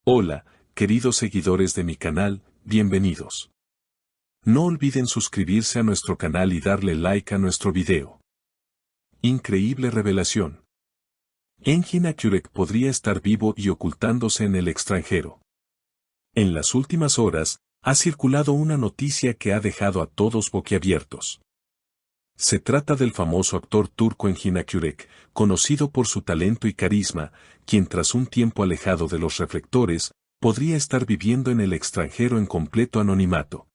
Hola, queridos seguidores de mi canal, bienvenidos. No olviden suscribirse a nuestro canal y darle like a nuestro video. Increíble revelación. Engin Akyurek podría estar vivo y ocultándose en el extranjero. En las últimas horas, ha circulado una noticia que ha dejado a todos boquiabiertos. Se trata del famoso actor turco Engin Akyurek, conocido por su talento y carisma, quien tras un tiempo alejado de los reflectores, podría estar viviendo en el extranjero en completo anonimato.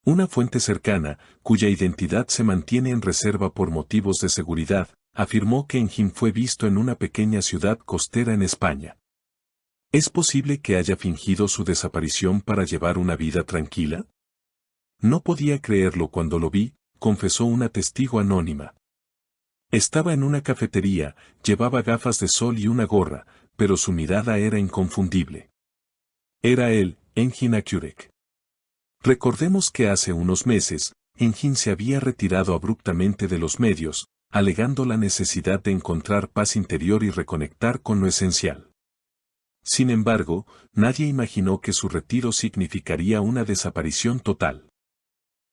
Una fuente cercana, cuya identidad se mantiene en reserva por motivos de seguridad, afirmó que Engin fue visto en una pequeña ciudad costera en España. ¿Es posible que haya fingido su desaparición para llevar una vida tranquila? No podía creerlo cuando lo vi, confesó una testigo anónima. Estaba en una cafetería, llevaba gafas de sol y una gorra, pero su mirada era inconfundible. Era él, Engin Akyurek. Recordemos que hace unos meses, Engin se había retirado abruptamente de los medios, alegando la necesidad de encontrar paz interior y reconectar con lo esencial. Sin embargo, nadie imaginó que su retiro significaría una desaparición total.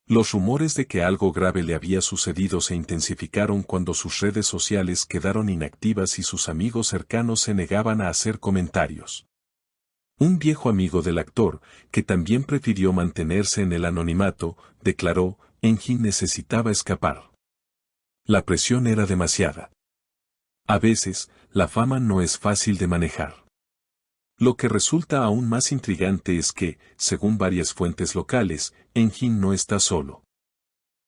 Los rumores de que algo grave le había sucedido se intensificaron cuando sus redes sociales quedaron inactivas y sus amigos cercanos se negaban a hacer comentarios. Un viejo amigo del actor, que también prefirió mantenerse en el anonimato, declaró: Engin necesitaba escapar. La presión era demasiada. A veces, la fama no es fácil de manejar. Lo que resulta aún más intrigante es que, según varias fuentes locales, Engin no está solo.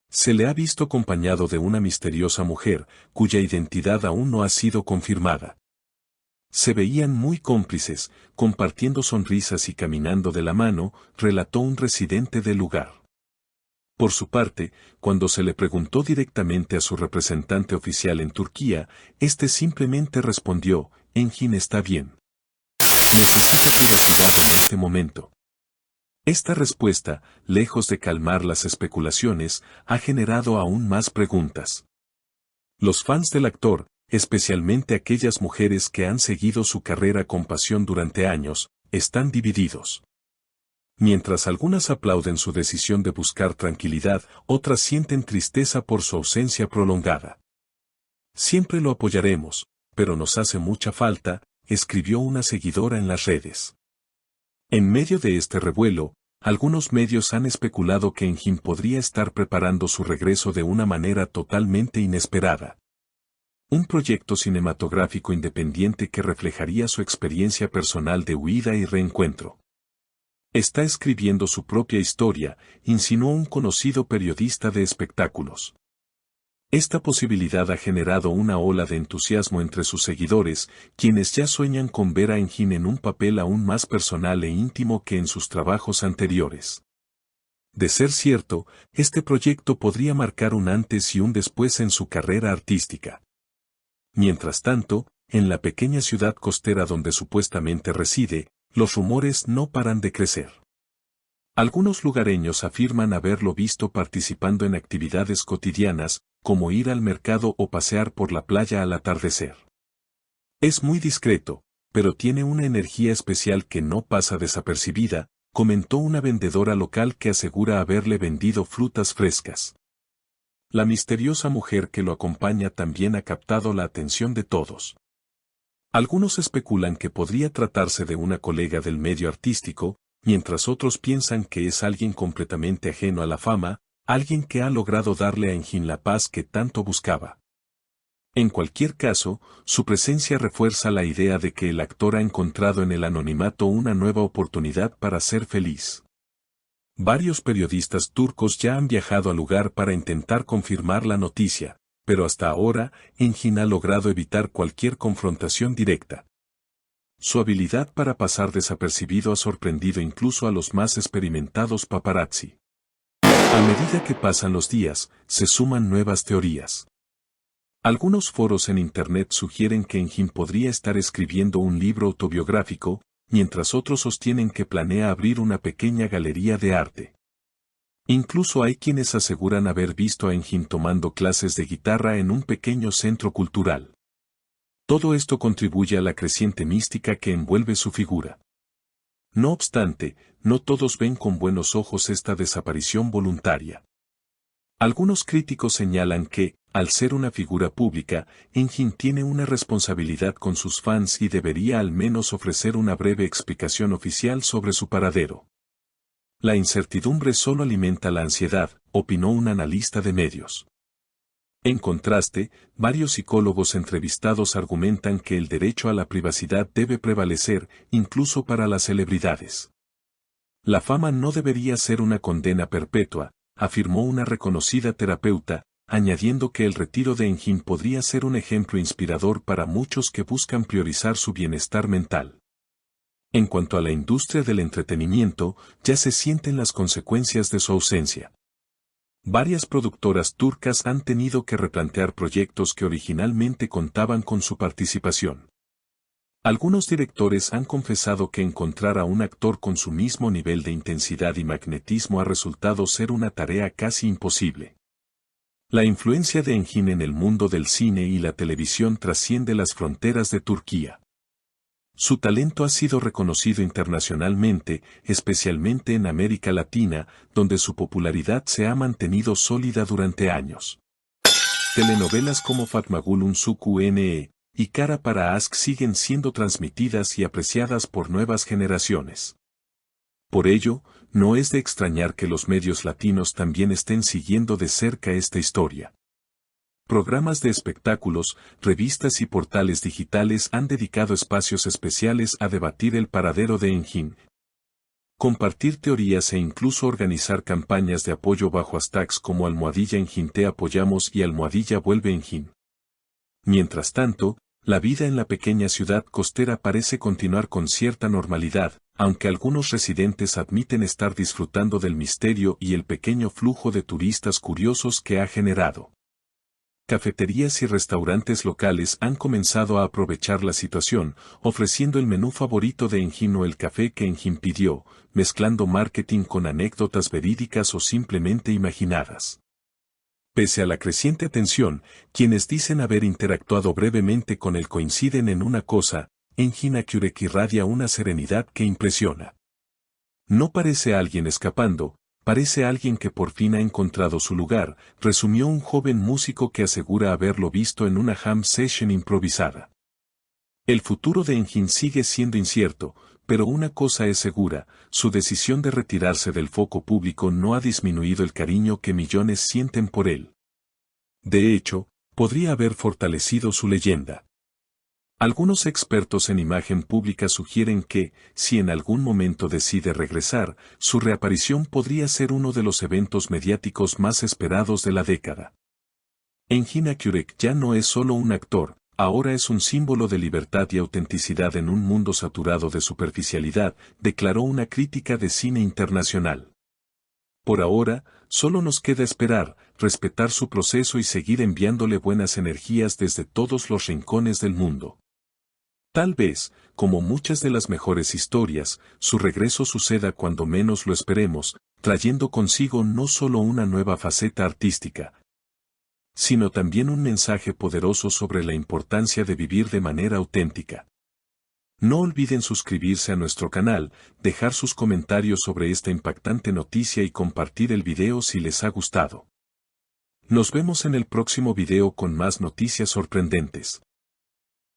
Se le ha visto acompañado de una misteriosa mujer, cuya identidad aún no ha sido confirmada. Se veían muy cómplices, compartiendo sonrisas y caminando de la mano, relató un residente del lugar. Por su parte, cuando se le preguntó directamente a su representante oficial en Turquía, este simplemente respondió: Engin está bien. Necesita privacidad en este momento. Esta respuesta, lejos de calmar las especulaciones, ha generado aún más preguntas. Los fans del actor, especialmente aquellas mujeres que han seguido su carrera con pasión durante años, están divididos. Mientras algunas aplauden su decisión de buscar tranquilidad, otras sienten tristeza por su ausencia prolongada. Siempre lo apoyaremos, pero nos hace mucha falta, escribió una seguidora en las redes. En medio de este revuelo, algunos medios han especulado que Engin podría estar preparando su regreso de una manera totalmente inesperada. Un proyecto cinematográfico independiente que reflejaría su experiencia personal de huida y reencuentro. Está escribiendo su propia historia, insinuó un conocido periodista de espectáculos. Esta posibilidad ha generado una ola de entusiasmo entre sus seguidores, quienes ya sueñan con ver a Engin en un papel aún más personal e íntimo que en sus trabajos anteriores. De ser cierto, este proyecto podría marcar un antes y un después en su carrera artística. Mientras tanto, en la pequeña ciudad costera donde supuestamente reside, los rumores no paran de crecer. Algunos lugareños afirman haberlo visto participando en actividades cotidianas, como ir al mercado o pasear por la playa al atardecer. Es muy discreto, pero tiene una energía especial que no pasa desapercibida, comentó una vendedora local que asegura haberle vendido frutas frescas. La misteriosa mujer que lo acompaña también ha captado la atención de todos. Algunos especulan que podría tratarse de una colega del medio artístico, mientras otros piensan que es alguien completamente ajeno a la fama, alguien que ha logrado darle a Engin la paz que tanto buscaba. En cualquier caso, su presencia refuerza la idea de que el actor ha encontrado en el anonimato una nueva oportunidad para ser feliz. Varios periodistas turcos ya han viajado al lugar para intentar confirmar la noticia, pero hasta ahora, Engin ha logrado evitar cualquier confrontación directa. Su habilidad para pasar desapercibido ha sorprendido incluso a los más experimentados paparazzi. A medida que pasan los días, se suman nuevas teorías. Algunos foros en Internet sugieren que Engin podría estar escribiendo un libro autobiográfico, mientras otros sostienen que planea abrir una pequeña galería de arte. Incluso hay quienes aseguran haber visto a Engin tomando clases de guitarra en un pequeño centro cultural. Todo esto contribuye a la creciente mística que envuelve su figura. No obstante, no todos ven con buenos ojos esta desaparición voluntaria. Algunos críticos señalan que, al ser una figura pública, Engin tiene una responsabilidad con sus fans y debería al menos ofrecer una breve explicación oficial sobre su paradero. La incertidumbre solo alimenta la ansiedad, opinó un analista de medios. En contraste, varios psicólogos entrevistados argumentan que el derecho a la privacidad debe prevalecer, incluso para las celebridades. La fama no debería ser una condena perpetua, afirmó una reconocida terapeuta, añadiendo que el retiro de Engin podría ser un ejemplo inspirador para muchos que buscan priorizar su bienestar mental. En cuanto a la industria del entretenimiento, ya se sienten las consecuencias de su ausencia. Varias productoras turcas han tenido que replantear proyectos que originalmente contaban con su participación. Algunos directores han confesado que encontrar a un actor con su mismo nivel de intensidad y magnetismo ha resultado ser una tarea casi imposible. La influencia de Engin en el mundo del cine y la televisión trasciende las fronteras de Turquía. Su talento ha sido reconocido internacionalmente, especialmente en América Latina, donde su popularidad se ha mantenido sólida durante años. Telenovelas como Fatma Gül Unsuku N.E. y Kara para Aşk siguen siendo transmitidas y apreciadas por nuevas generaciones. Por ello, no es de extrañar que los medios latinos también estén siguiendo de cerca esta historia. Programas de espectáculos, revistas y portales digitales han dedicado espacios especiales a debatir el paradero de Engin, compartir teorías e incluso organizar campañas de apoyo bajo hashtags como #Engin te apoyamos y #Vuelve Engin. Mientras tanto, la vida en la pequeña ciudad costera parece continuar con cierta normalidad, aunque algunos residentes admiten estar disfrutando del misterio y el pequeño flujo de turistas curiosos que ha generado. Cafeterías y restaurantes locales han comenzado a aprovechar la situación, ofreciendo el menú favorito de Engin o el café que Engin pidió, mezclando marketing con anécdotas verídicas o simplemente imaginadas. Pese a la creciente atención, quienes dicen haber interactuado brevemente con él coinciden en una cosa: Engin Akyurek irradia una serenidad que impresiona. No parece alguien escapando, parece alguien que por fin ha encontrado su lugar, resumió un joven músico que asegura haberlo visto en una jam session improvisada. El futuro de Engin sigue siendo incierto, pero una cosa es segura: su decisión de retirarse del foco público no ha disminuido el cariño que millones sienten por él. De hecho, podría haber fortalecido su leyenda. Algunos expertos en imagen pública sugieren que, si en algún momento decide regresar, su reaparición podría ser uno de los eventos mediáticos más esperados de la década. Engin Akyurek ya no es solo un actor, ahora es un símbolo de libertad y autenticidad en un mundo saturado de superficialidad, declaró una crítica de cine internacional. Por ahora, solo nos queda esperar, respetar su proceso y seguir enviándole buenas energías desde todos los rincones del mundo. Tal vez, como muchas de las mejores historias, su regreso suceda cuando menos lo esperemos, trayendo consigo no solo una nueva faceta artística, sino también un mensaje poderoso sobre la importancia de vivir de manera auténtica. No olviden suscribirse a nuestro canal, dejar sus comentarios sobre esta impactante noticia y compartir el video si les ha gustado. Nos vemos en el próximo video con más noticias sorprendentes.